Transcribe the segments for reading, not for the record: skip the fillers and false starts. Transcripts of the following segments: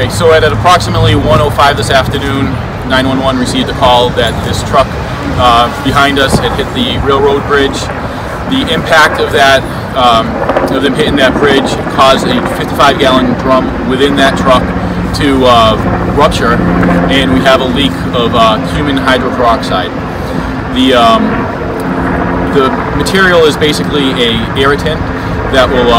Okay, so at approximately 1:05 this afternoon, 911 received a call that this truck behind us had hit the railroad bridge. The impact of that, of them hitting that bridge, caused a 55-gallon drum within that truck to rupture, and we have a leak of human hydroperoxide. The material is basically a irritant that will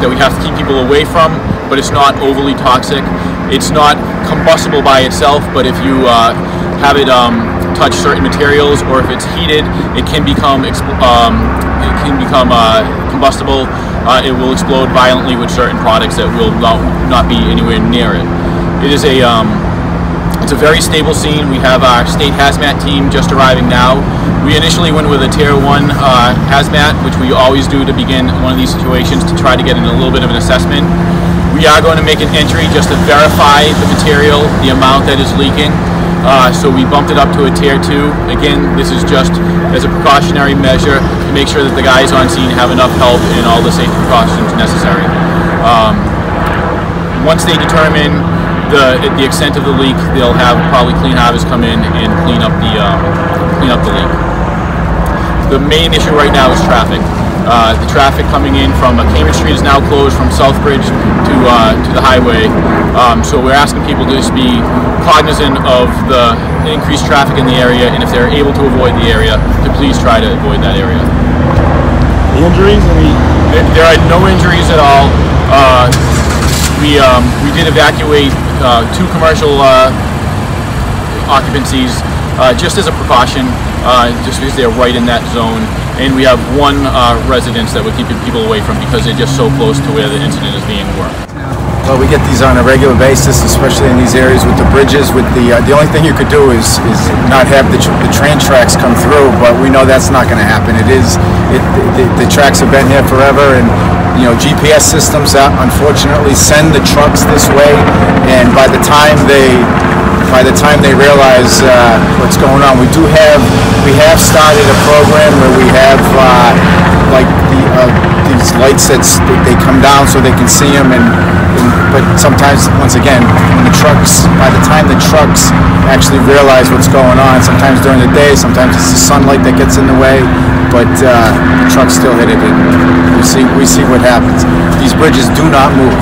that we have to keep people away from, but it's not overly toxic. It's not combustible by itself, but if you have it touch certain materials, or if it's heated, it can become combustible. It will explode violently with certain products that will not be anywhere near it. It is it's a very stable scene. We have our state hazmat team just arriving now. We initially went with a tier 1 hazmat, which we always do to begin one of these situations, to try to get in a little bit of an assessment. We are going to make an entry just to verify the material, the amount that is leaking. So we bumped it up to a tier 2. Again, this is just as a precautionary measure to make sure that the guys on scene have enough help and all the safety precautions necessary. Once they determine the extent of the leak, they'll have probably Clean Harvest come in and clean up the leak. The main issue right now is traffic. The traffic coming in from Cambridge Street is now closed from Southbridge to the highway. So we're asking people to just be cognizant of the increased traffic in the area, and if they're able to avoid the area, to please try to avoid that area. The injuries? There are no injuries at all. We did evacuate 2 commercial occupancies just as a precaution, just because they're right in that zone. And we have 1 residence that we're keeping people away from because they're just so close to where the incident is being worked. Well, we get these on a regular basis, especially in these areas with the bridges. With the only thing you could do is not have the train tracks come through, but we know that's not going to happen. The tracks have been here forever, and GPS systems unfortunately send the trucks this way, and by the time they realize what's going on, we have started a program where we have these lights that they come down so they can see them, but sometimes, once again, by the time the trucks actually realize what's going on, sometimes during the day, sometimes it's the sunlight that gets in the way, but the trucks still hit it, and we see what happens. These bridges do not move.